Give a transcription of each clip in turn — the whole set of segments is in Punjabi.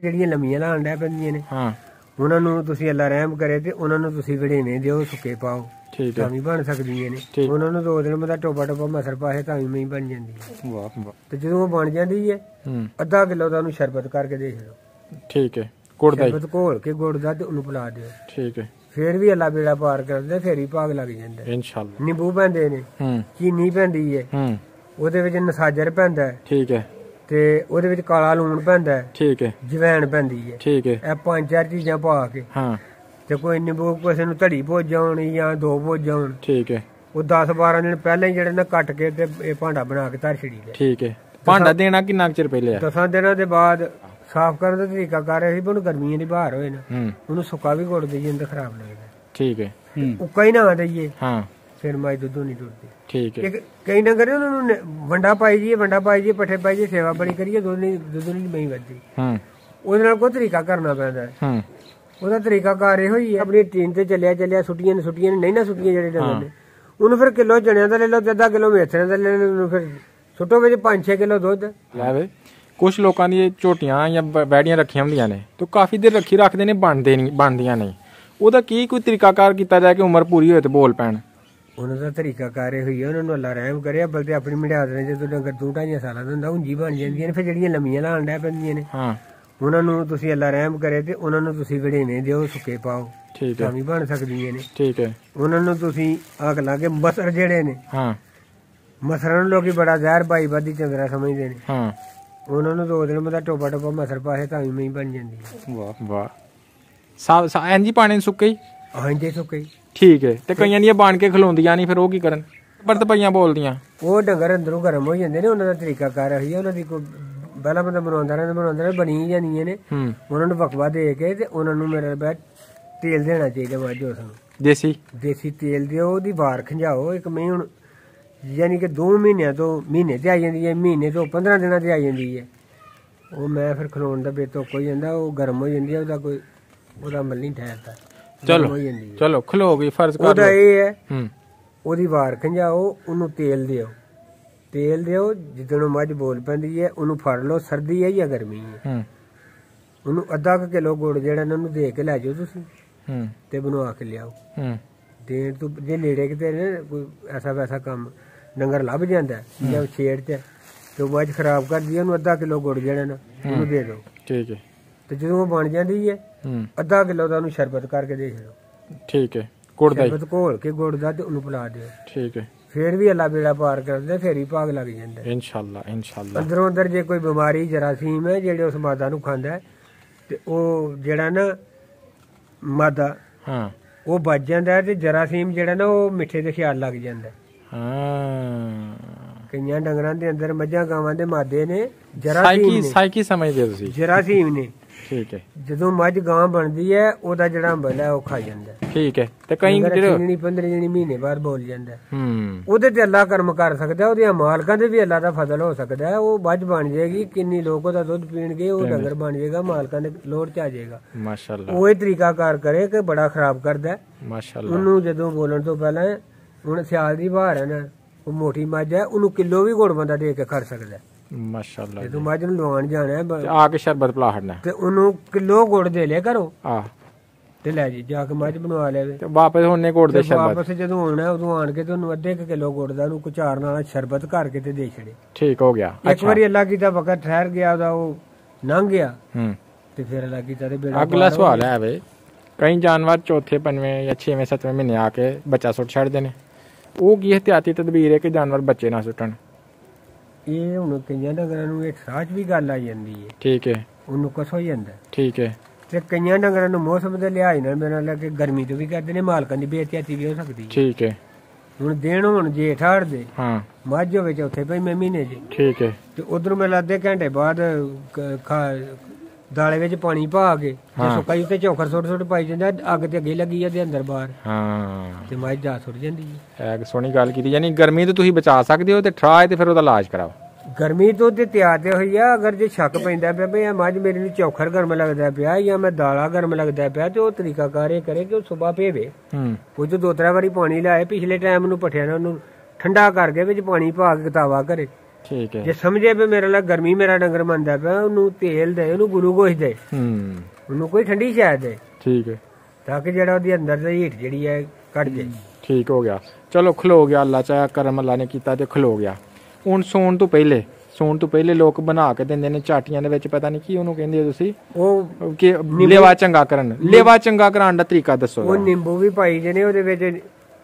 ਜਿਹੜੀਆਂ ਲੰਮੀਆਂ ਲਾਣ ਡੈ ਪੈਂਦੀਆਂ ਨੇ ਉਹਨਾਂ ਨੂੰ ਤੁਸੀਂ ਅੱਲਾ ਰਹਿਮ ਕਰੇ ਤੇ ਉਹਨਾਂ ਨੂੰ ਤੁਸੀਂ ਵੜੇਵੇਂ ਦਿਓ, ਸੁੱਕੇ ਪਾਓ, ਤਾਂ ਵੀ ਬਣ ਸਕਦੀਆਂ ਨੇ। ਉਹਨਾਂ ਨੂੰ 2 ਦਿਨ ਬਾਅਦ ਟੋਪਾ ਟੋਪਾ ਮਸਰ ਪਾਏ ਤਾਂ ਵੀ ਬਣ ਜਾਂਦੀ ਹੈ। ਵਾਹ ਵਾਹ। ਤੇ ਜਦੋਂ ਉਹ ਬਣ ਜਾਂਦੀ ਹੈ ਅੱਧਾ ਕਿਲੋ ਦਾ ਉਹਨੂੰ ਸ਼ਰਬਤ ਕਰਕੇ ਦੇਖ ਲਓ। ਠੀਕ ਹੈ। ਗੁੜ ਦਾ ਸ਼ਰਬਤ ਘੋਲ ਕੇ ਗੁੜ ਦਾ ਤੇ ਉਹਨੂੰ ਪਿਲਾ ਦਿਓ। ਠੀਕ ਹੈ। ਫਿਰ ਵੀ ਅੱਲਾ ਬੇੜਾ ਪਾਰ ਕਰਦੇ, ਫਿਰ ਹੀ ਭਾਗ ਲੱਗ ਜਾਂਦਾ ਇਨਸ਼ਾਅੱਲਾ। ਨਿੰਬੂ ਪੈਂਦੇ ਨੇ, ਚੀਨੀ ਪੈਂਦੀ ਹੈ, ਉਹਦੇ ਵਿੱਚ ਨਸਾਜਰ ਪੈਂਦਾ ਹੈ। ਠੀਕ ਹੈ। ਤੇ ਉਹਦੇ ਵਿੱਚ ਕਾਲਾ ਲੂਣ ਪੈਂਦਾ ਹੈ। ਠੀਕ ਹੈ। ਜਵੈਣ ਪੈਂਦੀ ਹੈ। ਠੀਕ ਹੈ। ਇਹ 5-4 ਚੀਜ਼ਾਂ ਪਾ ਕੇ ਤੇ ਕੋਈ ਨਿੰਬੂ ਕਿਸੇ ਨੂੰ ਧੜੀ ਭੁੱਜ ਆਉਣ ਜਾਂ 2 ਭੁੱਜ ਆਉਣ। ਠੀਕ ਹੈ। ਉਹ 10-12 ਦਿਨ ਪਹਿਲਾਂ ਹੀ ਜਿਹੜੇ ਨਾ ਕੱਟ ਕੇ ਤੇ ਇਹ ਭਾਂਡਾ ਬਣਾ ਕੇ ਧਰ ਛੜੀ ਦੇ। ਠੀਕ ਹੈ। ਭਾਂਡਾ ਦੇਣਾ ਕਿੰਨਾ ਚਿਰ ਪਹਿਲੇ? 10 ਦਿਨਾਂ ਦੇ ਬਾਅਦ ਸਾਫ਼ ਕਰਨ ਦਾ ਤਰੀਕਾ ਕਰ ਰਿਹਾ ਸੀ, ਉਹਨੂੰ ਗਰਮੀਆਂ ਦੀ ਬਾਹਰ ਹੋਏ ਨਾ ਉਹਨੂੰ ਸੁੱਕਾ ਵੀ ਗੁੜ ਦੇਈਏ ਤਾਂ ਖਰਾਬ ਲੱਗਦਾ। ਠੀਕ ਹੈ। ਉੱਕਾ ਹੀ ਨਾ ਦੇਈਏ ਫਿਰ ਮਾਈ ਦੁੱਧ ਨਹੀਂ ਟੁੱਟਦੀ। ਠੀਕ ਹੈ। ਕਈ ਨਾ ਕਰੇ ਉਹਨਾਂ ਨੂੰ ਵੰਡਾ ਪਾਈ ਜੀਏ, ਪੱਠੇ ਪਾਈ ਜੀਏ, ਸੇਵਾ ਬੜੀ ਕਰੀਏ, ਦੁੱਧ ਨਹੀਂ ਮਈ ਵੱਧਦੀ। ਉਹਦੇ ਨਾਲ ਕੋਈ ਤਰੀਕਾ ਕਰਨਾ ਪੈਂਦਾ। ਉਹਦਾ ਤਰੀਕਾ ਕਾਰ ਇਹੋ ਹੀ ਹੈ, ਆਪਣੀ ਟੀਨ ਤੇ ਚੱਲਿਆ ਛੁੱਟੀਆਂ ਨੇ ਨਹੀਂ ਨਾ ਛੁੱਟੀਆਂ ਜਿਹੜੇ ਡੰਗਰ ਨੇ ਉਹਨੂੰ ਫਿਰ ਕਿਲੋ ਚਣਿਆਂ ਦਾ ਲੈ ਲਓ ਤੇ ਅੱਧਾ ਕਿਲੋ ਮੇਥਰਿਆਂ ਦਾ ਲੈ ਲਓ, ਫਿਰ ਸੁੱਟੋ ਵਿੱਚ 5-6 ਕਿਲੋ ਦੁੱਧ ਲੈ ਵੇ। ਕੁਛ ਲੋਕਾਂ ਦੀ ਝੋਟੀਆਂ ਜਾਂ ਬੈੜੀਆਂ ਰੱਖੀਆਂ ਹੁੰਦੀਆਂ ਨੇ ਤੇ ਕਾਫੀ ਦੇਰ ਰੱਖਦੇ ਨੇ, ਬਣਦੀਆਂ ਨਹੀਂ। ਉਹਦਾ ਕੀ ਕੋਈ ਤਰੀਕਾ ਕਾਰ ਕੀਤਾ ਜਾਏ ਕਿ ਉਮਰ ਪੂਰੀ ਹੋਏ ਤੇ ਬੋਲ ਪੈਣ? ਉਹਨਾਂ ਦਾ ਤਰੀਕਾ ਕਾਰ ਇਹ ਹੋਈ ਹੈ, ਉਹਨਾਂ ਨੂੰ ਅੱਲਾ ਰਹਿਮ ਕਰੇ। ਅੱਬਲ ਤੇ ਆਪਣੀ ਮਿਹਨਤ ਨੇ ਜਦੋਂ ਡੰਗਰ 2-2.5 ਸਾਲਾਂ ਦਾ ਹੁੰਦਾ ਉਂਜੀ ਬਣ ਜਾਂਦੀਆਂ ਨੇ। ਫਿਰ ਜਿਹੜੀਆਂ ਲੰਮੀਆਂ ਲਾਣ ਡੈ ਪੈਂਦੀਆਂ ਨੇ ਉਹਨਾਂ ਨੂੰ ਤੁਸੀਂ ਅੱਲਾ ਰਹਿਮ ਕਰੇ ਤੇ ਉਹਨਾਂ ਨੂੰ ਤੁਸੀਂ ਵੜੇਵੇਂ ਦਿਓ, ਸੁੱਕੇ ਪਾਓ, ਤਾਂ ਵੀ ਬਣ ਸਕਦੀਆਂ ਨੇ। ਠੀਕ ਹੈ। ਉਹਨਾਂ ਨੂੰ ਤੁਸੀਂ ਆਖ ਲਾ ਕੇ ਮਸਰ ਜਿਹੜੇ ਨੇ ਮਸਰਾਂ ਨੂੰ ਲੋਕੀ ਬੜਾ ਜ਼ਹਿਰ ਬਾਈ ਬਾਦੀ ਚੰਦਰਾ ਸਮਝਦੇ ਨੇ। ਉਹਨਾਂ ਨੂੰ 2 ਦਿਨ ਬਾਅਦ ਟੋਪਾ ਟੋਪਾ ਮਸਰ ਪਾਏ ਤਾਂ ਵੀ ਬਣ ਜਾਂਦੀ ਹੈ। ਵਾਹ ਵਾਹ। ਇੰਝ ਪਾਣੀ ਸੁੱਕੇ ਹੀ? ਹਾਂਜੀ ਸੁੱਕੇ ਹੀ। ਠੀਕ ਹੈ। ਤੇ ਕਈਆਂ ਦੀਆਂ ਬਣ ਕੇ ਖਲੋਂਦੀਆਂ ਨਹੀਂ, ਫਿਰ ਉਹ ਕੀ ਕਰਨ? ਪਰਤ ਪਈਆਂ ਬੋਲਦੀਆਂ। ਉਹ ਡੰਗਰ ਅੰਦਰੋਂ ਗਰਮ ਹੋ ਜਾਂਦੇ ਨੇ। ਉਹਨਾਂ ਦਾ ਤਰੀਕਾ ਕਾਰ ਹੋਈ ਹੈ, ਉਹਨਾਂ ਦੀ ਕੋਈ ਪਹਿਲਾਂ ਬੰਦਾ ਬਣਾਉਂਦਾ ਬਣੀ ਜਾਂਦੀਆਂ ਨੇ। ਉਹਨਾਂ ਨੂੰ ਵਕਵਾ ਦੇ ਕੇ ਤੇ ਉਹਨਾਂ ਨੂੰ ਮੇਰੇ ਬਾਅਦ ਤੇਲ ਦੇਣਾ ਚਾਹੀਦਾ ਮੱਝ ਉਸ ਨੂੰ। ਦੇਸੀ ਤੇਲ ਦਿਓ, ਉਹਦੀ ਵਾਰ ਖੰਜਾਓ। ਇੱਕ ਮਹੀਂ ਹੁਣ ਯਾਨੀ ਕਿ 2 ਮਹੀਨਿਆਂ ਤੋਂ ਮਹੀਨੇ ਤੇ ਆ ਜਾਂਦੀ ਹੈ, ਮਹੀਨੇ ਤੋਂ 15 ਦਿਨਾਂ ਤੇ ਆ ਜਾਂਦੀ ਹੈ। ਉਹ ਮੈਂ ਫਿਰ ਖਲੋਣ ਦਾ ਬੇਤੁਕ ਹੋ ਜਾਂਦਾ, ਉਹ ਗਰਮ ਹੋ ਜਾਂਦੀ ਹੈ। ਉਹਦਾ ਅਮਲ ਨਹੀਂ ਠਹਿਰਦਾ। ਚਲੋ ਖਲੋ ਗਈ ਫਰਜ਼ ਕਰ। ਉਹਦਾ ਇਹ ਹੈ ਉਹਦੀ ਵਾਰ ਖੰਜਾਓ, ਉਹਨੂੰ ਤੇਲ ਦਿਓ। ਜਿੱਦਣ ਮੱਝ ਬੋਲ ਪੈਂਦੀ ਹੈ ਉਹਨੂੰ ਫੜ ਲਓ, ਸਰਦੀ ਹੈ ਜਾਂ ਗਰਮੀ ਹੈ। ਉਹਨੂੰ ਅੱਧਾ ਕਿਲੋ ਗੁੜ ਜਿਹੜਾ ਨਾ ਉਹਨੂੰ ਦੇ ਕੇ ਲੈ ਜਾਓ ਤੁਸੀਂ ਤੇ ਬਣਵਾ ਕੇ ਲਿਆਓ। ਦੇਣ ਤੋਂ ਜੇ ਨੇੜੇ ਕਿਤੇ ਕੋਈ ਐਸਾ ਵੈਸਾ ਕੰਮ ਡੰਗਰ ਲੱਭ ਜਾਂਦਾ ਜਾਂ ਛੇੜ ਚ ਤੇ ਮੱਝ ਖਰਾਬ ਕਰਦੀ ਹੈ, ਉਹਨੂੰ ਅੱਧਾ ਕਿਲੋ ਗੁੜ ਜਿਹੜਾ ਨਾ ਉਹਨੂੰ ਦੇ ਦਿਓ। ਠੀਕ ਹੈ। ਤੇ ਜਦੋਂ ਉਹ ਬਣ ਜਾਂਦੀ ਹੈ ਅੱਧਾ ਕਿਲੋ ਦਾ ਉਹਨੂੰ ਸ਼ਰਬਤ ਕਰਕੇ ਦੇਖ ਲਓ। ਠੀਕ ਹੈ। ਗੁੜ ਦਾ ਸ਼ਰਬਤ ਘੋਲ ਕੇ ਗੁੜ ਦਾ ਤੇ ਉਹਨੂੰ ਪਿਲਾ ਦਿਓ। ਠੀਕ ਹੈ। ਫਿਰ ਵੀ ਅੱਲਾ ਬੇੜਾ ਪਾਰ ਕਰਦੇ, ਫਿਰ ਹੀ ਭਾਗ ਲੱਗ ਜਾਂਦਾ ਇਨਸ਼ਾਅੱਲਾ। ਅੰਦਰੋਂ ਅੰਦਰ ਜੇ ਕੋਈ ਬਿਮਾਰੀ ਜਰਾਸੀਮ ਹੈ ਜਿਹੜੇ ਉਸ ਮਾਦਾ ਨੂੰ ਖਾਂਦਾ ਤੇ ਉਹ ਜਿਹੜਾ ਨਾ ਮਾਦਾ ਉਹ ਬਚ ਜਾਂਦਾ ਤੇ ਜਰਾਸੀਮ ਜਿਹੜਾ ਨਾ ਉਹ ਮਿੱਠੇ ਦੇ ਖਿਆਲ ਲੱਗ ਜਾਂਦਾ। ਕਈਆਂ ਡੰਗਰਾਂ ਦੇ ਅੰਦਰ ਮੱਝਾਂ ਗਾਵਾਂ ਦੇ ਮਾਦੇ ਨੇ ਜਰਾਸੀਮ ਨੇ। ਠੀਕ ਹੈ। ਜਦੋਂ ਮੱਝ ਗਾਂ ਬਣਦੀ ਹੈ ਉਹਦਾ ਜਿਹੜਾ ਅੰਬਲ ਹੈ ਉਹ ਖਾ ਜਾਂਦਾ। ਠੀਕ ਹੈ। ਤੇ ਕਈ 15 ਮਹੀਨੇ ਬਾਅਦ ਬੋਲ ਜਾਂਦਾ। ਉਹਦੇ ਤੇ ਅੱਲਾ ਕਰਮ ਕਰ ਸਕਦਾ, ਉਹਦੀਆਂ ਮਾਲਕਾਂ ਦੇ ਵੀ ਅੱਲਾ ਦਾ ਫਜ਼ਲ ਹੋ ਸਕਦਾ। ਉਹ ਮੱਝ ਬਣ ਜਾਏਗੀ, ਕਿੰਨੀ ਲੋਕ ਉਹਦਾ ਦੁੱਧ ਪੀਣਗੇ, ਉਹ ਡੰਗਰ ਬਣ ਜਾਏਗਾ, ਮਾਲਕਾਂ ਦੇ ਲੋੜ ਚ ਆ ਜਾਏਗਾ। ਮਾਸ਼ਾਅੱਲਾ। ਉਹ ਇਹ ਤਰੀਕਾ ਕਾਰ ਕਰੇ ਕਿ ਬੜਾ ਖਰਾਬ ਕਰਦਾ। ਮਾਸ਼ਾਅੱਲਾ। ਉਹਨੂੰ ਜਦੋਂ ਬੋਲਣ ਤੋਂ ਪਹਿਲਾਂ ਹੁਣ ਸਿਆਲ ਦੀ ਬਹਾਰ ਹੈ ਨਾ, ਉਹ ਮੋਟੀ ਮੱਝ ਹੈ, ਉਹਨੂੰ ਕਿਲੋ ਵੀ ਗੁੜ ਬੰਦਾ ਦੇ ਕੇ ਖੜ ਸਕਦਾ। ਮਾਸ਼ਾਅੱਲਾ। ਜਦੋਂ ਮੱਝ ਨੂੰ ਲਵਾਉਣ ਜਾਣਾ ਆ ਕੇ ਸ਼ਰਬਤ ਪਿਲਾ ਹਟਣਾ ਤੇ ਉਹਨੂੰ ਕਿਲੋ ਗੁੜ ਦੇ ਲਿਆ ਕਰੋ ਤੇ ਲੈ ਜੀ ਜਾ ਕੇ ਮੱਝ ਬਣਵਾ ਲਿਆਵੇ ਤੇ ਵਾਪਸ ਉਹਨੇ ਗੁੜ ਦੇ ਸ਼ਰਬਤ। ਵਾਪਸ ਜਦੋਂ ਆਉਣਾ ਉਦੋਂ ਆਣ ਕੇ ਤੇ ਉਹਨੂੰ ਅੱਧੇ ਕਿਲੋ ਗੁੜ ਦਾ ਉਹਨੂੰ ਕੁਚਾਰ ਨਾਲ ਸ਼ਰਬਤ ਕਰਕੇ ਤੇ ਦੇ ਛੜੇ। ਠੀਕ ਹੋ ਗਿਆ। ਇੱਕ ਵਾਰੀ ਅੱਲਾ ਕੀਤਾ ਵਕਤ ਠਹਿਰ ਗਿਆ ਉਹਦਾ, ਉਹ ਲੰਘ ਗਿਆ ਤੇ ਫਿਰ ਅੱਲਾ ਕੀਤਾ ਤੇ ਬੇੜਾ। ਅਗਲਾ ਸਵਾਲ ਹੈ ਵੇ, ਕਈ ਜਾਨਵਰ ਚੌਥੇ 5ਵੇਂ ਜਾਂ 6ਵੇਂ 7ਵੇਂ ਮਹੀਨੇ ਆ ਕੇ ਬੱਚਾ ਸੁੱਟ ਛੱਡਦੇ ਨੇ, ਉਹ ਕੀ ਇਹਤਿਆਤੀ ਤਦਬੀਰ ਹੈ ਕਿ ਜਾਨਵਰ ਬੱਚੇ ਨਾ ਸੁੱਟਣ? ਇਹ ਹੁਣ ਕਈਆਂ ਡੰਗਰਾਂ ਨੂੰ ਇਹ ਸਾਹ ਚ ਵੀ ਗੱਲ ਆ ਜਾਂਦੀ ਹੈ। ਠੀਕ ਹੈ। ਉਹਨੂੰ ਕੁਛ ਹੋ ਜਾਂਦਾ। ਠੀਕ ਹੈ। ਤੇ ਕਈਆਂ ਡੰਗਰਾਂ ਨੂੰ ਮੌਸਮ ਦੇ ਲਿਹਾਜ਼ ਨਾਲ ਮੇਰੇ ਨਾਲ ਕਿ ਗਰਮੀ ਤੋਂ ਵੀ ਕਰਦੇ ਨੇ, ਮਾਲਕਾਂ ਦੀ ਬੇਇੱਜ਼ਤੀ ਵੀ ਹੋ ਸਕਦੀ ਹੈ। ਠੀਕ ਹੈ। ਹੁਣ ਦਿਨ ਹੁਣ ਜੇਠ ਹਾੜ ਦੇ ਮੱਝ ਹੋਵੇ ਚੌਥੇ 5ਵੇਂ ਮਹੀਨੇ ਚ। ਠੀਕ ਹੈ। ਤੇ ਉਧਰੋਂ ਮੈਂ ਅੱਧੇ ਘੰਟੇ ਬਾਅਦ ਦਾਲੇ ਵਿੱਚ ਪਾਣੀ ਪਾ ਕੇ ਸੁੱਕਾ ਉੱਤੇ ਚੋਖਰ ਸੁੱਟ ਪਾਈ ਜਾਂਦਾ, ਅੱਗ ਤੇ ਅੱਗੇ ਲੱਗੀ ਉਹਦੇ ਅੰਦਰ ਬਾਹਰ ਤੇ ਮੱਝ ਜਾ ਸੁੱਟ ਜਾਂਦੀ ਹੈ। ਸੋਹਣੀ ਗੱਲ ਕੀਤੀ। ਯਾਨੀ ਗਰਮੀ ਤੋਂ ਤੁਸੀਂ ਬਚਾ ਸਕਦੇ ਹੋ ਤੇ ਠਰਾਏ ਤੇ ਫਿਰ ਉਹਦਾ ਇਲਾਜ ਕਰਾਓ। ਗਰਮੀ ਤੋਂ ਤੇ ਤਿਆਰ ਤੇ ਹੋਈ ਆ। ਅਗਰ ਜੇ ਸ਼ੱਕ ਪੈਂਦਾ ਪਿਆ ਵੀ ਇਹ ਮੱਝ ਮੇਰੀ ਨੂੰ ਚੋਖਰ ਗਰਮ ਲੱਗਦਾ ਪਿਆ ਜਾਂ ਮੈਂ ਦਾਲਾ ਗਰਮ ਲੱਗਦਾ ਪਿਆ ਤੇ ਉਹ ਤਰੀਕਾ ਕਾਰ ਇਹ ਕਰੇ ਕਿ ਉਹ ਸੁਬਾ ਭੇਵੇ, ਉਹ 'ਚ 2-3 ਵਾਰੀ ਪਾਣੀ ਲਾਏ, ਪਿਛਲੇ ਟਾਈਮ ਨੂੰ ਪੱਠਿਆਂ ਨਾਲ ਉਹਨੂੰ ਠੰਡਾ ਕਰਕੇ ਵਿੱਚ ਪਾਣੀ ਪਾ ਕੇ ਕਤਾਵਾ ਕਰੇ ਠੀਕ ਹੈ। ਜੇ ਸਮਝੇ ਵੀ ਮੇਰੇ ਲਈ ਗਰਮੀ ਮੇਰਾ ਡੰਗਰ ਮੰਨਦਾ ਪਿਆ, ਉਹਨੂੰ ਤੇਲ ਦੇ, ਉਹਨੂੰ ਗਲੂਕੋਜ਼ ਦੇ, ਉਹਨੂੰ ਕੋਈ ਠੰਡੀ ਸ਼ਾਇਦ ਦੇ। ਠੀਕ ਹੈ। ਤਾਂ ਕਿ ਜਿਹੜਾ ਉਹਦੀ ਅੰਦਰ ਦੀ ਹੀਟ ਜਿਹੜੀ ਹੈ ਕੱਢ ਜੇ। ਠੀਕ ਹੋ ਗਿਆ। ਚਲੋ ਖਲੋ ਗਿਆ, ਅੱਲਾ ਚਾਹਿਆ ਕਰਮ ਅੱਲਾ ਨੇ ਕੀਤਾ ਤੇ ਖਲੋ ਗਿਆ। ਹੁਣ ਸੌਣ ਤੋਂ ਪਹਿਲੇ ਲੋਕ ਬਣਾ ਕੇ ਦਿੰਦੇ ਨੇ ਚਾਟੀਆਂ ਦੇ ਵਿੱਚ, ਪਤਾ ਨਹੀਂ ਕੀ ਉਹਨੂੰ ਕਹਿੰਦੇ ਤੁਸੀਂ, ਉਹ ਕਿ ਲੇਵਾ ਚੰਗਾ ਕਰਨ, ਲੇਵਾ ਚੰਗਾ ਕਰਾਉਣ ਦਾ ਤਰੀਕਾ ਦੱਸੋ। ਉਹ ਨਿੰਬੂ ਵੀ ਪਾਈ ਜੇ ਨੇ, ਉਹਦੇ ਵਿੱਚ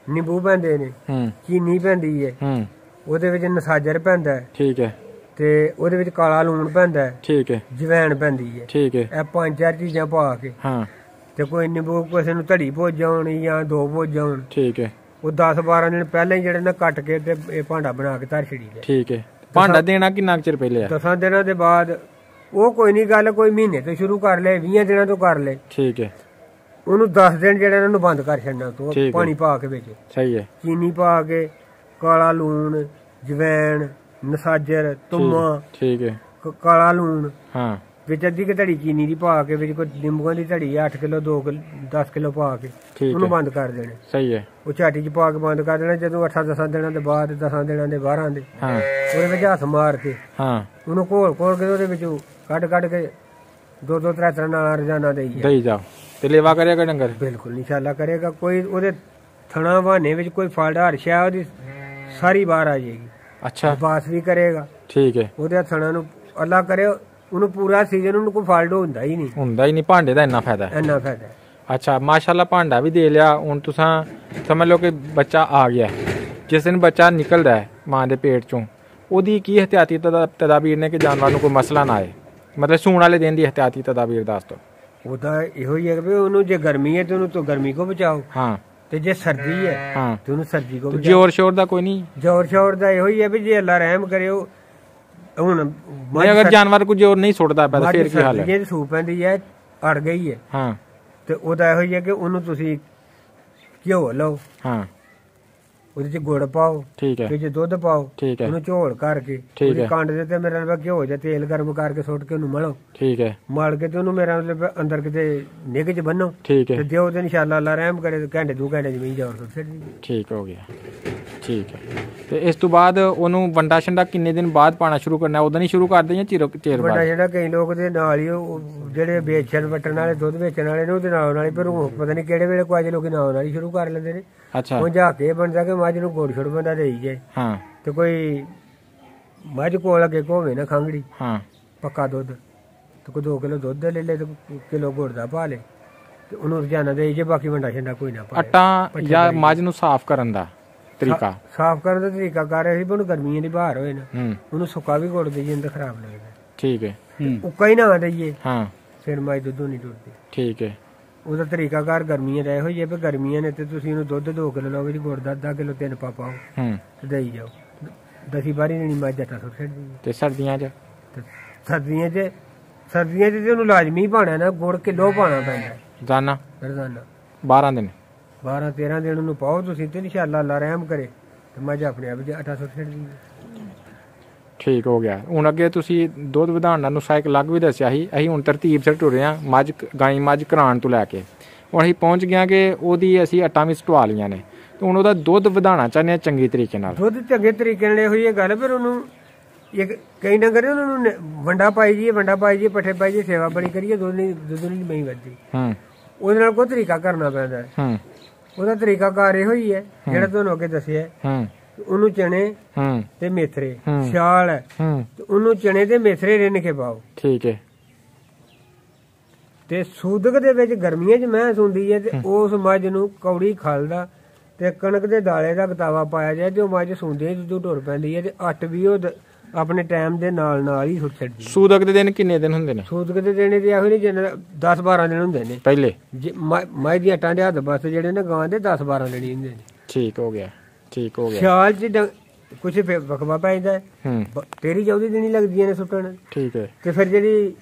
ਨਿੰਬੂ ਪੈਂਦੇ ਨੇ, ਚੀਨੀ ਪੈਂਦੀ ਹੈ, ਉਹਦੇ ਵਿੱਚ ਨਸਾਜਰ ਪੈਂਦਾ ਹੈ। ਠੀਕ ਹੈ। ਤੇ ਉਹਦੇ ਵਿੱਚ ਕਾਲਾ ਲੂਣ ਪੈਂਦਾ ਹੈ। ਠੀਕ ਹੈ। ਜਵੈਣ ਪੈਂਦੀ ਹੈ। ਠੀਕ ਹੈ। ਇਹ 5-4 ਚੀਜ਼ਾਂ ਪਾ ਕੇ ਤੇ ਕੋਈ ਨਿੰਬੂ ਕਿਸੇ ਨੂੰ ਧੜੀ ਭੁੱਜ ਜਾਣ ਜਾਂ 2 ਭੁੱਜ ਜਾਣ। ਠੀਕ ਹੈ। ਉਹ 10-12 ਦਿਨ ਪਹਿਲਾਂ ਹੀ ਜਿਹੜੇ ਨਾ ਕੱਟ ਕੇ ਤੇ ਇਹ ਭਾਂਡਾ ਬਣਾ ਕੇ ਧਰ ਛੜੀ ਦੇ। ਠੀਕ ਹੈ। ਭਾਂਡਾ ਦੇਣਾ ਕਿੰਨਾ ਚਿਰ ਪਹਿਲੇ ਆ? 10 ਦਿਨਾਂ ਦੇ ਬਾਅਦ। ਉਹ ਕੋਈ ਨਹੀਂ ਗੱਲ, ਕੋਈ ਮਹੀਨੇ ਤੋਂ ਸ਼ੁਰੂ ਕਰ ਲੈ, 20 ਦਿਨਾਂ ਤੋਂ ਕਰ ਲੈ। ਠੀਕ ਹੈ। ਉਹਨੂੰ 10 ਦਿਨ ਜਿਹੜਾ ਇਹਨਾਂ ਨੂੰ ਬੰਦ ਕਰ ਛੱਡਣਾ, ਤੋਂ ਪਾਣੀ ਪਾ ਕੇ ਵਿੱਚ। ਸਹੀ ਹੈ। ਚੀਨੀ ਪਾ ਕੇ, ਕਾਲਾ ਲੂਣ, ਜਵੈਣ, ਨਸਾਜਰ, ਤੁਮਾ। ਠੀਕ ਹੈ। ਕਾਲਾ ਲੂਣ ਵਿੱਚ ਅੱਧੀ ਕੁ ਧੜੀ ਚੀਨੀ ਦੀ ਪਾ ਕੇ, ਵਿੱਚ ਕੋਈ ਨਿੰਬੂਆਂ ਦੀ ਧੜੀ 8 ਕਿਲੋ 10 ਕਿਲੋ ਪਾ ਕੇ ਉਹਨੂੰ ਬੰਦ ਕਰ ਦੇਣਾ। ਸਹੀ ਹੈ। ਉਹ ਝਾਟੀ ਚ ਪਾ ਕੇ ਬੰਦ ਕਰ ਦੇਣਾ। ਜਦੋਂ 8-10 ਦਿਨਾਂ ਦੇ ਬਾਅਦ, 10 ਦਿਨਾਂ ਦੇ 12 ਦੇ, ਉਹਦੇ ਵਿੱਚ ਹੱਥ ਮਾਰ ਕੇ ਉਹਨੂੰ ਘੋਲ ਕੇ ਉਹਦੇ ਵਿੱਚੋਂ ਕੱਢ ਕੇ 2-2 3 ਨਾਲ ਰੋਜ਼ਾਨਾ ਦੇਈ ਜਾਓ। ਤੇ ਲੇਵਾ ਕਰੇਗਾ ਡੰਗਰ? ਬਿਲਕੁਲ ਇਨਸ਼ਾਅੱਲਾ ਕਰੇਗਾ। ਕੋਈ ਉਹਦੇ ਥਣਾ ਬਹਾਨੇ ਵਿੱਚ ਕੋਈ ਫਲਟ ਹਰਸ਼ਾ ਉਹਦੀ ਸਾਰੀ ਬਾਹਰ ਆ ਜਾਏਗੀ। ਅੱਛਾ। ਬਾਸ ਵੀ ਕਰੇਗਾ। ਠੀਕ ਹੈ। ਉਹਦੇ ਥਣਾ ਨੂੰ ਅੱਲਾ ਕਰੇ ਉਹਨੂੰ ਪੂਰਾ ਸੀਜ਼ਨ ਉਹਨੂੰ ਕੋਈ ਫਾਲਟ ਹੁੰਦਾ ਹੀ ਨਹੀਂ। ਭਾਂਡੇ ਦਾ ਇੰਨਾ ਫਾਇਦਾ। ਅੱਛਾ, ਮਾਸ਼ਾਅੱਲਾ ਭਾਂਡਾ ਵੀ ਦੇ ਲਿਆ। ਹੁਣ ਤੁਸੀਂ ਸਮਝ ਲਓ ਕਿ ਬੱਚਾ ਆ ਗਿਆ। ਜਿਸ ਦਿਨ ਬੱਚਾ ਨਿਕਲਦਾ ਹੈ ਮਾਂ ਦੇ ਪੇਟ ਚੋਂ, ਉਹਦੀ ਕੀ ਇਹਤਿਆਤੀ ਤਦਾਬੀਰ ਨੇ ਕਿ ਜਾਨਵਰ ਨੂੰ ਕੋਈ ਮਸਲਾ ਨਾ ਆਏ? ਮਤਲਬ ਸੂਣ ਵਾਲੇ ਦਿਨ ਦੀ ਇਹਤਿਆਤੀ ਤਦਾਬੀਰ ਦੱਸ ਦਿਓ। ਉਹਦਾ ਇਹੋ ਹੀ ਹੈ ਵੀ ਉਹਨੂੰ ਜੇ ਗਰਮੀ ਹੈ ਤੇ ਉਹਨੂੰ ਗਰਮੀ ਕੋ ਬਚਾਓ। ਤੇ ਜੇ ਸਰਦੀ ਹੈ ਤੇ ਉਹਨੂੰ ਸਰਦੀ ਕੋ ਬਚਾਓ। ਜ਼ੋਰ ਸ਼ੋਰ ਦਾ ਕੋਈ ਨਹੀਂ? ਜ਼ੋਰ ਸ਼ੋਰ ਦਾ ਇਹੋ ਹੀ ਹੈ ਵੀ ਜੇ ਅੱਲਾ ਰਹਿਮ ਕਰੇ। ਹੁਣ ਅਗਰ ਜਾਨਵਰ ਕੋਈ ਜ਼ੋਰ ਨਹੀਂ ਸੁੱਟਦਾ ਪਿਆ ਫਿਰ ਕੀ ਹਾਲ ਹੈ? ਜੇ ਸੂ ਪੈਂਦੀ ਹੈ, ਅੜ ਗਈ ਹੈ, ਤੇ ਉਹਦਾ ਇਹੋ ਹੀ ਹੈ ਕਿ ਉਹਨੂੰ ਤੁਸੀਂ ਘਿਓ ਲਓ, ਉਹਦੇ ਚ ਗੁੜ ਪਾਓ, ਵਿੱਚ ਦੁੱਧ ਪਾਓ, ਉਹਨੂੰ ਝੋਲ ਕਰਕੇ ਕੰਡ ਦੇ ਤੇ ਮੇਰਾ ਘਿਓ ਜਾਂ ਤੇਲ ਗਰਮ ਕਰਕੇ ਸੁੱਟ ਕੇ ਉਹਨੂੰ ਮਲੋ। ਠੀਕ ਹੈ। ਮਲ ਕੇ ਤੇ ਉਹਨੂੰ ਮੇਰਾ ਅੰਦਰ ਕਿਤੇ ਨਿੱਘ ਚ ਬੰਨੋ ਤੇ ਦਿਓ ਤੇ ਇਨਸ਼ਾਅੱਲਾ ਅੱਲਾ ਰਹਿਮ ਕਰੇ ਤੇ ਘੰਟੇ 2 ਘੰਟੇ ਜ਼ਮੀਨ ਜਾਓ ਸੁੱਟ ਛੱਡੀ। ਠੀਕ ਹੋ ਗਿਆ। ਠੀਕ ਹੈ। ਤੇ ਇਸ ਤੋਂ ਬਾਅਦ ਉਹਨੂੰ ਵੰਡਾ ਛੰਡਾ ਕਿੰਨੇ ਦਿਨ ਬਾਅਦ ਪਾਣਾ ਸ਼ੁਰੂ ਕਰਨਾ? ਉਦੋਂ ਨਹੀਂ ਸ਼ੁਰੂ ਕਰਦੇ ਜਾਂ ਚਿਰ ਵੰਡਾ ਛੰਡਾ ਕਈ ਲੋਕ ਦੇ ਨਾਲ ਹੀ ਜਿਹੜੇ ਵੇਚਣ ਵਟਣ ਵਾਲੇ, ਦੁੱਧ ਵੇਚਣ ਵਾਲੇ ਨੇ ਉਹਦੇ ਨਾਲ ਹੀ, ਪਰ ਪਤਾ ਨਹੀਂ ਕਿਹੜੇ ਵੇਲੇ ਕੋਈ ਲੋਕ ਨਾਲ ਹੀ ਸ਼ੁਰੂ ਕਰ ਲੈਂਦੇ ਨੇ। ਅੱਛਾ। ਉਹ ਜਾ ਕੇ ਬਣਦਾ ਕਿ ਮੱਝ ਨੂੰ ਗੋੜ ਛੋੜ ਬੰਦਾ ਦੇਈ ਜਾਏ ਤੇ ਕੋਈ ਮੱਝ ਕੋਲ ਅੱਗੇ ਘੋਵੇ ਨਾ ਖੰਗੜੀ ਪੱਕਾ ਦੁੱਧ ਤੇ ਕੋਈ 2 ਕਿਲੋ ਦੁੱਧ ਲੈ ਲੈ ਤੇ ਕਿਲੋ ਗੁੜ ਦਾ ਪਾ ਲੈ ਤੇ ਉਹਨੂੰ ਰੋਜ਼ਾਨਾ ਦੇਈ ਜੇ। ਬਾਕੀ ਵੰਡਾ ਛੰਡਾ ਕੋਈ ਨਾ ਪਾਏ। ਆਟਾ ਜਾਂ ਮੱਝ ਨੂੰ ਸਾਫ਼ ਕਰਨ ਦਾ ਤਰੀਕਾ? ਸਾਫ਼ ਕਰਨ ਦਾ ਤਰੀਕਾ ਕਰ ਰਹੇ ਸੀ, ਉਹਨੂੰ ਗਰਮੀਆਂ ਦੀ ਬਾਹਰ ਹੋਏ ਨਾ, ਉਹਨੂੰ ਸੁੱਕਾ ਵੀ ਗੁੜ ਦੇਈਏ ਤਾਂ ਖਰਾਬ ਲੱਗਦਾ। ਠੀਕ ਹੈ। ਉੱਕਾ ਹੀ ਨਾ ਦੇਈਏ ਫਿਰ ਮੱਝ ਦੁੱਧ ਨਹੀਂ ਟੁੱਟਦੀ। ਠੀਕ ਹੈ। ਉਹਦਾ ਤਰੀਕਾ ਕਾਰ ਗਰਮੀਆਂ ਦਾ ਇਹੋ ਹੀ ਹੈ ਵੀ ਗਰਮੀਆਂ ਨੇ ਤੇ ਤੁਸੀਂ ਉਹਨੂੰ ਦੁੱਧ 2 ਕਿਲੋ ਲਓ, ਵਿੱਚ ਗੁੜ ਦਾ 1/2 ਕਿਲੋ 3 ਪਾ ਪਾਓ ਤੇ ਦੇਈ ਜਾਓ। 10-12 ਦਿਨ ਮੱਝ ਆਟਾ ਸੁੱਟ ਛੱਡਦੀ। ਤੇ ਸਰਦੀਆਂ ਚ? ਸਰਦੀਆਂ ਚ ਤੇ ਉਹਨੂੰ ਲਾਜ਼ਮੀ ਪਾਣਾ ਨਾ, ਗੁੜ ਕਿਲੋ ਪਾਣਾ ਪੈਂਦਾ ਰੋਜ਼ਾਨਾ। 12 ਦਿਨ 12-13 ਦਿਨ ਉਹਨੂੰ ਪਾਓ ਤੁਸੀਂ ਤੇ ਇਨਸ਼ਾਅੱਲਾ ਅੱਲਾ ਰਹਿਮ ਕਰੇ ਤੇ ਮੱਝ ਆਪਣੇ ਆਪ ਆਟਾ ਸੁੱਟ ਛੱਡਦੀ। ਠੀਕ ਹੋ ਗਿਆ। ਹੁਣ ਅੱਗੇ ਤੁਸੀਂ ਦੁੱਧ ਵਧਾਉਣ ਦਾ ਨੁਸਖਾ ਇੱਕ ਅਲੱਗ ਵੀ ਦੱਸਿਆ ਸੀ। ਅਸੀਂ ਹੁਣ ਤਰਤੀਬ ਸਿਰ ਟੁਰ ਰਹੇ ਹਾਂ ਮੱਝ ਮੱਝ ਘਰਾਣ ਤੋਂ ਲੈ ਕੇ। ਹੁਣ ਅਸੀਂ ਪਹੁੰਚ ਗਿਆ ਕਿ ਉਹਦੀ ਅਸੀਂ ਆਟਾ ਵੀ ਸਟਵਾ ਲਈਆਂ ਨੇ ਤੇ ਹੁਣ ਉਹਦਾ ਦੁੱਧ ਵਧਾਉਣਾ ਚਾਹੁੰਦੇ ਹਾਂ ਚੰਗੇ ਤਰੀਕੇ ਨਾਲ। ਦੁੱਧ ਚੰਗੇ ਤਰੀਕੇ ਨਾਲ ਹੋਈ ਇਹ ਗੱਲ, ਪਰ ਉਹਨੂੰ ਇੱਕ ਕਈ ਨਾ ਕਰੇ ਉਹਨੂੰ ਵੰਡਾ ਪਾਈ ਜੀਏ, ਪੱਠੇ ਪਾਈ ਜੀਏ, ਸੇਵਾ ਬੜੀ ਕਰੀਏ, ਦੁੱਧ ਨਹੀਂ ਮਹੀਂ ਵੱਧਦੀ। ਉਹਦੇ ਨਾਲ ਕੋਈ ਤਰੀਕਾ ਕਰਨਾ ਪੈਂਦਾ ਹੈ। ਉਹਦਾ ਤਰੀਕਾ ਕਾਰ ਇਹੋ ਹੀ ਹੈ ਜਿਹੜਾ ਤੁਹਾਨੂੰ ਅੱਗੇ ਦੱਸਿਆ। ਉਹਨੂੰ ਚਣੇ ਤੇ ਮੇਥਰੇ ਸਿਆਲ ਹੈ ਤੇ ਉਹਨੂੰ ਚਣੇ ਤੇ ਮੇਥਰੇ ਰਿੰਨ ਕੇ ਪਾਓ। ਠੀਕ ਹੈ। ਤੇ ਸੂਦਕ ਦੇ ਵਿੱਚ ਗਰਮੀਆਂ ਚ ਮਹਿਸ ਹੁੰਦੀ ਹੈ ਤੇ ਉਸ ਮੱਝ ਨੂੰ ਕੌੜੀ ਖਲ ਦਾ ਤੇ ਕਣਕ ਦੇ ਦਾਲੇ ਦਾ ਗਤਾਵਾ ਪਾਇਆ ਜਾਏ ਤੇ ਉਹ ਮੱਝ ਸੁੰਦੇ ਜਦੋਂ ਢੁਰ ਪੈਂਦੀ ਹੈ ਤੇ ਅੱਟ ਵੀ ਉਹ ਆਪਣੇ ਟਾਈਮ ਦੇ ਨਾਲ ਹੀ ਸੁੱਟ ਛੱਡਦੀ। ਸੂਦਕ ਦੇ ਦਿਨ ਕਿੰਨੇ ਦਿਨ ਹੁੰਦੇ ਨੇ? ਸੂਦਕ ਦੇ ਦਿਨ ਇਹੋ ਨਹੀਂ, ਜਿੰਨੇ 10-12 ਦਿਨ ਹੁੰਦੇ ਨੇ ਪਹਿਲੇ। ਮੱਝ ਦੀਆਂ ਅੱਟਾਂ ਦੇ ਹੱਥ ਬਸ ਜਿਹੜੇ ਨੇ ਗਾਂ ਦੇ 10-12 ਦਿਨ ਹੀ ਹੁੰਦੇ ਨੇ। ਠੀਕ ਹੋ ਗਿਆ। ਠੀਕ ਹੋ ਗਿਆ। ਸਿਆਲ ਚ ਕੁਛ ਵਕਵਾ ਪੈ ਜਾਂਦਾ 13-14 ਦਿਨ ਹੀ ਲੱਗਦੀਆਂ ਨੇ ਸੁੱਟਣ। ਠੀਕ ਹੈ। ਤੇ ਫਿਰ ਜਿਹੜੀ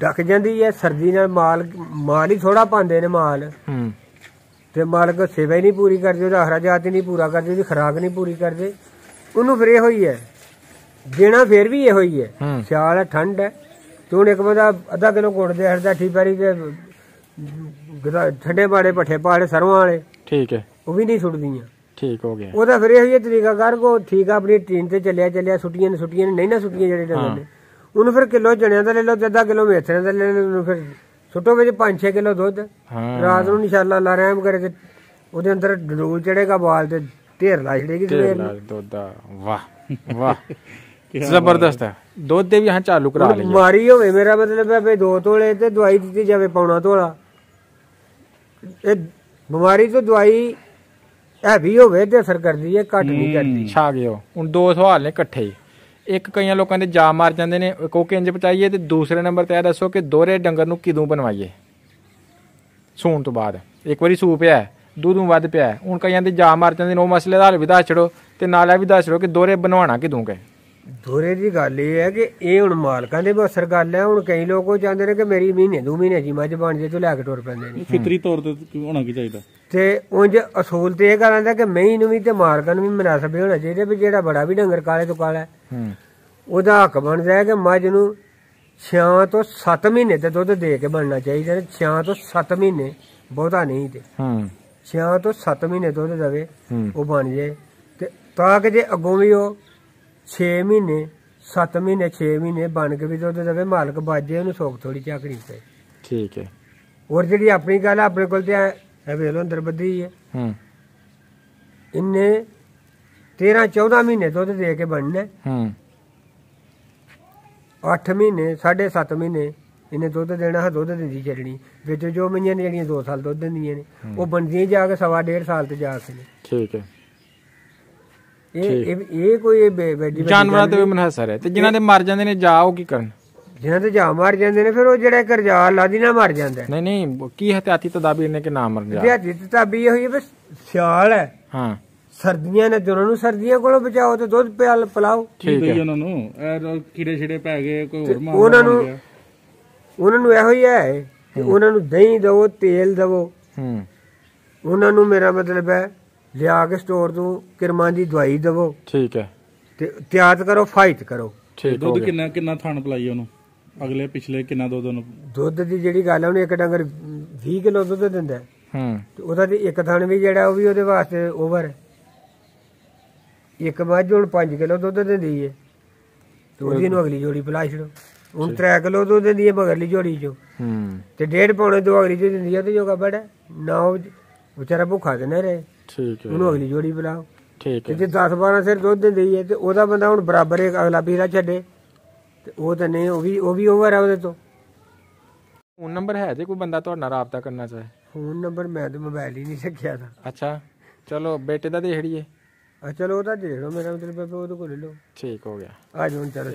ਡੱਕ ਜਾਂਦੀ ਹੈ ਸਰਦੀ ਨਾਲ ਮਾਲ ਹੀ ਥੋੜਾ ਪਾਉਂਦੇ ਨੇ ਮਾਲ ਤੇ ਮਾਲਕ ਸੇਵਾ ਹੀ ਨਹੀਂ ਪੂਰੀ ਕਰਦੇ, ਉਹਦਾ ਅਖਰਾਜਾਤ ਹੀ ਨਹੀਂ ਪੂਰਾ ਕਰਦੇ, ਉਹਦੀ ਖੁਰਾਕ ਨਹੀਂ ਪੂਰੀ ਕਰਦੇ। ਉਹਨੂੰ ਫਿਰ ਇਹੋ ਹੀ ਹੈ ਦੇਣਾ, ਫਿਰ ਵੀ ਇਹੋ ਹੀ ਹੈ। ਸਿਆਲ ਹੈ, ਠੰਡ ਹੈ ਤੇ ਹੁਣ ਇੱਕ ਬੰਦਾ 1/2 ਕਿਲੋ ਗੁੜ ਦੇ ਹੜਦਾ ਠੀਪਾਰੀ ਤੇ ਠੰਡੇ ਬਾੜੇ ਪੱਠੇ ਪਾੜੇ ਸਰੋਂ ਵਾਲੇ। ਠੀਕ ਹੈ। ਉਹ ਵੀ ਨਹੀਂ ਸੁੱਟਦੀਆਂ। ਠੀਕ ਹੋ ਗਿਆ। ਉਹਦਾ ਫਿਰ ਇਹੋ ਤਰੀਕਾ ਕਰ ਕੋ ਠੀਕ ਆ ਆਪਣੀ ਟੀਨ ਤੇ ਚੱਲਿਆ ਛੁੱਟੀਆਂ ਨੇ ਨਹੀਂ ਨਾ ਛੁੱਟੀਆਂ ਜਿਹੜੇ ਡੰਗਰ ਨੇ ਉਹਨੂੰ ਫਿਰ ਕਿਲੋ ਚਣਿਆਂ ਦਾ ਲੈ ਲਓ, ਅੱਧਾ ਕਿਲੋ ਮੇਥਰਿਆਂ ਦਾ ਲੈ ਲਓ, ਫਿਰ ਸੁੱਟੋ ਵਿੱਚ 5-6 ਕਿਲੋ ਦੁੱਧ। ਰਾਤ ਨੂੰ ਇਨਸ਼ਾਅੱਲਾ ਅੱਲਾ ਰਹਿਮ ਕਰੇ ਤੇ ਉਹਦੇ ਅੰਦਰ ਡਲੂਲ ਚੜੇਗਾ, ਬਾਲ ਤੇ ਢੇਰ ਲਾ ਛੜੇਗੀ ਸਵੇਰ ਨੂੰ ਦੁੱਧ ਦਾ। ਵਾਹ ਵਾਹ ਜ਼ਬਰਦਸਤ ਹੈ। ਦੁੱਧ ਦੇ ਵੀ ਹਾਂ ਚਾਲੂ ਕਰਾ ਲਈ। ਬਿਮਾਰੀ ਹੋਵੇ ਮੇਰਾ ਮਤਲਬ ਹੈ 2 ਤੋਲੇ ਤੇ ਦਵਾਈ ਦਿੱਤੀ ਜਾਵੇ ਪੌਣਾ ਤੋਲਾ। ਇਹ ਬਿਮਾਰੀ ਤੋਂ ਦਵਾਈ ਹੈਵੀ ਹੋਵੇ ਤੇ ਅਸਰ ਕਰਦੀ ਹੈ, ਘੱਟ ਨਹੀਂ ਕਰਦੀ। ਛਾ ਗਏ ਹੋ। ਹੁਣ 2 ਸਵਾਲ ਨੇ ਇਕੱਠੇ ਹੀ। ਇੱਕ ਕਈਆਂ ਲੋਕਾਂ ਦੇ ਜਾ ਮਾਰ ਜਾਂਦੇ ਨੇ, ਕੋਕੇ ਇੰਜ ਪਚਾਈਏ, ਤੇ ਦੂਸਰੇ ਨੰਬਰ ਤੇ ਇਹ ਦੱਸੋ ਕਿ ਦੋਹਰੇ ਡੰਗਰ ਨੂੰ ਕਿਦੋਂ ਬਣਵਾਈਏ ਸੂਣ ਤੋਂ ਬਾਅਦ? ਇੱਕ ਵਾਰੀ ਸੂ ਪਿਆ, ਦੁੱਧ ਵੱਧ ਪਿਆ, ਹੁਣ ਕਈਆਂ ਦੇ ਜਾ ਮਾਰ ਜਾਂਦੇ ਨੇ, ਉਹ ਮਸਲੇ ਦਾ ਹੱਲ ਵੀ ਦੱਸ ਛੜੋ ਤੇ ਨਾਲ ਇਹ ਵੀ ਦੱਸ ਛੜੋ ਕਿ ਦੋਹਰੇ ਬਣਵਾਉਣਾ ਕਿਦੋਂ ਗਏ। ਦੋਹਰੇ ਦੀ ਗੱਲ ਇਹ ਹੈ ਕਿ ਇਹ ਹੁਣ ਮਾਲਕਾਂ ਦੇ ਅਸਰ ਗੱਲ ਹੈ। ਹੁਣ ਕਈ ਲੋਕ ਉਹ ਚਾਹੁੰਦੇ ਨੇ ਕਿ ਮੇਰੀ ਮਹੀਨੇ 2 ਮਹੀਨੇ ਜੀ ਮੱਝ ਬਣ ਜੇ ਤੋਂ ਲੈ ਕੇ ਟੁਰ ਪੈਂਦੇ ਨੇ। ਫਿਤਰੀ ਤੌਰ ਤੇ ਹੋਣਾ ਕੀ ਚਾਹੀਦਾ ਤੇ ਉਂਝ ਅਸੂਲ ਤੇ ਇਹ ਗੱਲ ਹੈ ਕਿ ਮਹੀਂ ਨੂੰ ਵੀ ਤੇ ਮਾਲਕਾਂ ਨੂੰ ਵੀ ਮੁਨਾਸਬ ਹੋਣਾ ਚਾਹੀਦਾ ਵੀ ਜਿਹੜਾ ਬੜਾ ਵੀ ਡੰਗਰ ਕਾਲੇ ਤੋਂ ਕਾਲਾ ਉਹਦਾ ਹੱਕ ਬਣਦਾ ਹੈ ਕਿ ਮੱਝ ਨੂੰ 6 ਤੋਂ 7 ਮਹੀਨੇ ਤੇ ਦੁੱਧ ਦੇ ਕੇ ਬਣਨਾ ਚਾਹੀਦਾ। 6 ਤੋਂ 7 ਮਹੀਨੇ ਬਹੁਤਾ ਨਹੀਂ ਤੇ 6 ਤੋਂ 7 ਮਹੀਨੇ ਦੁੱਧ ਦੇਵੇ ਉਹ ਬਣ ਜਾਏ ਤੇ ਤਾਂ ਕਿ ਜੇ ਅੱਗੋਂ ਵੀ ਉਹ 6 ਮਹੀਨੇ 7 ਮਹੀਨੇ 6 ਮਹੀਨੇ ਬਣ ਕੇ ਵੀ ਦੁੱਧ ਦੇਵੇ, ਮਾਲਕ ਬਾਜੇ ਉਹਨੂੰ ਸੋਖ ਥੋੜੀ ਝਾਕਣੀ ਪਏ। ਠੀਕ ਹੈ। ਔਰ ਜਿਹੜੀ ਆਪਣੀ ਗੱਲ ਆਪਣੇ ਕੋਲ ਤੇ ਇਹ ਵੇਖ ਲੋ ਅੰਦਰ ਬੱਧੀ ਹੈ, ਇੰਨੇ 13-14 ਮਹੀਨੇ ਦੁੱਧ ਦੇ ਕੇ ਬਣਨਾ। 8 ਮਹੀਨੇ 7.5 ਮਹੀਨੇ ਇਹਨੇ ਦੁੱਧ ਦੇਣਾ ਹੈ, ਦੁੱਧ ਦਿੰਦੀ ਚੱਲਣੀ ਵਿੱਚ ਜੋ ਮਈਆਂ ਨੇ ਜਿਹੜੀਆਂ 2 ਸਾਲ ਦੁੱਧ ਦਿੰਦੀਆਂ ਨੇ ਉਹ ਬਣਦੀਆਂ ਜਾ ਕੇ 1.5 ਸਾਲ ਤੇ ਜਾ ਕੇ ਨੇ। ਠੀਕ ਹੈ। ਇਹ ਕੋਈ ਜਾਨਵਰਾਂ ਤੇ ਵੀ ਮੁਨਹਸਰ ਹੈ। ਤੇ ਜਿਨ੍ਹਾਂ ਦੇ ਮਰ ਜਾਂਦੇ ਨੇ ਜਾ ਉਹ ਕੀ ਕਰਨ? ਜਿਨ੍ਹਾਂ ਤੇ ਜਾ ਮਾਰ ਜਾਂਦੇ ਨੇ ਫਿਰ ਉਹ ਜਿਹੜਾ ਕਰਜ਼ਾ ਲਾਦੀ ਨਾ ਮਰ ਜਾਂਦਾ। ਨਹੀਂ ਕੀ ਹਥਿਆਤੀ ਤਦਾਬੀਰ ਨੇ ਕਿ ਨਾ ਮਰ ਜਾ? ਹਥਿਆਤੀ ਤਦਾਬੀਰ ਇਹ ਹੋਈ ਹੈ ਬਸ ਸਿਆਲ ਹੈ, ਹਾਂ ਸਰਦੀਆਂ ਨੇ, ਦੋਨਾਂ ਨੂੰ ਸਰਦੀਆਂ ਕੋਲੋਂ ਬਚਾਓ ਤੇ ਦੁੱਧ ਪਿਲਾਓ। ਠੀਕ ਹੈ। ਉਹਨਾਂ ਨੂੰ ਕੀੜੇ ਛਿੜੇ ਪੈ ਗਏ, ਕੋਈ ਹੋਰ ਉਹਨਾਂ ਨੂੰ ਇਹੋ ਹੀ ਹੈ ਕਿ ਉਹਨਾਂ ਨੂੰ ਦਹੀਂ ਦਵੋ, ਤੇਲ ਦਵੋ। ਉਹਨਾਂ ਨੂੰ ਮੇਰਾ ਮਤਲਬ ਹੈ ਲਿਆ ਕੇ ਸਟੋਰ ਤੋਂ ਕਿਰਮਾਂ ਦੀ ਦਵਾਈ ਦਵੋ। ਠੀਕ ਹੈ। ਤੇ ਤਿਆਰ ਕਰੋ, ਫਾਈਟ ਕਰੋ। ਦੁੱਧ ਕਿੰਨਾ ਥਣ ਪਲਾਈ ਉਹਨੂੰ? ਅਗਲੇ ਪਿਛਲੇ ਕਿੰਨਾ ਦੁੱਧ ਉਹਨੂੰ? ਦੁੱਧ ਦੀ ਜਿਹੜੀ ਗੱਲ ਹੈ ਉਹਨੇ ਇੱਕ ਡੰਗਰ 20 ਕਿਲੋ ਦੁੱਧ ਦਿੰਦਾ ਤੇ ਉਹਦਾ ਤੇ ਇੱਕ ਥਣ ਵੀ ਜਿਹੜਾ ਉਹ ਵੀ ਉਹਦੇ ਵਾਸਤੇ ਓਵਰ ਹੈ। ਇੱਕ ਮੱਝ ਹੁਣ 5 ਕਿਲੋ ਦੁੱਧ ਦਿੰਦੀ ਹੈ ਤੇ ਉਹਦੀ ਨੂੰ ਅਗਲੀ ਜੋੜੀ ਪਿਲਾ ਛੜੋ। ਹੁਣ 3 ਕਿਲੋ ਦੁੱਧ ਦਿੰਦੀ ਹੈ ਮਗਰਲੀ ਜੋੜੀ ਚੋਂ ਤੇ 1.5 ਪੌਣੇ 2 ਅਗਲੀ ਚੋਂ ਦਿੰਦੀ ਹੈ ਤੇ ਜੋਗਾ ਬੜਾ ਨਾ ਉਹ ਵਿਚਾਰਾ ਭੁੱਖਾ ਤੇ ਨਾ ਰਹੇ। ਠੀਕ ਹੈ। ਉਹਨੂੰ ਅਗਲੀ ਜੋੜੀ ਪਿਲਾਓ। ਠੀਕ ਹੈ। ਜੇ 10-12 ਸਿਰ ਦੁੱਧ ਦਿੰਦੀ ਹੈ ਤੇ ਉਹਦਾ ਬੰਦਾ ਹੁਣ ਬਰਾਬਰ ਅਗਲਾ ਪੀਲਾ ਛੱਡੇ ਤੇ ਉਹ ਤਾਂ ਨਹੀਂ, ਉਹ ਵੀ ਓਵਰ ਹੈ ਉਹਦੇ ਤੋਂ। ਫੋਨ ਨੰਬਰ ਹੈ ਜੇ ਕੋਈ ਬੰਦਾ ਤੁਹਾਡੇ ਨਾਲ ਰਾਬਤਾ ਕਰਨਾ ਚਾਹੇ? ਫੋਨ ਨੰਬਰ ਮੈਂ ਤਾਂ ਮੋਬਾਈਲ ਹੀ ਨਹੀਂ ਸਿੱਖਿਆ ਤਾਂ। ਅੱਛਾ ਚਲੋ ਬੇਟੇ ਦਾ ਦੇਖ ਲਈਏ। ਚਲੋ ਉਹਦਾ ਦੇਖ ਲਓ, ਮੇਰਾ ਮਤਲਬ ਉਹਦੇ ਕੋਲ ਲੈ ਲਓ। ਠੀਕ ਹੋ ਗਿਆ। ਆ ਜਾਓ ਚਲੋ।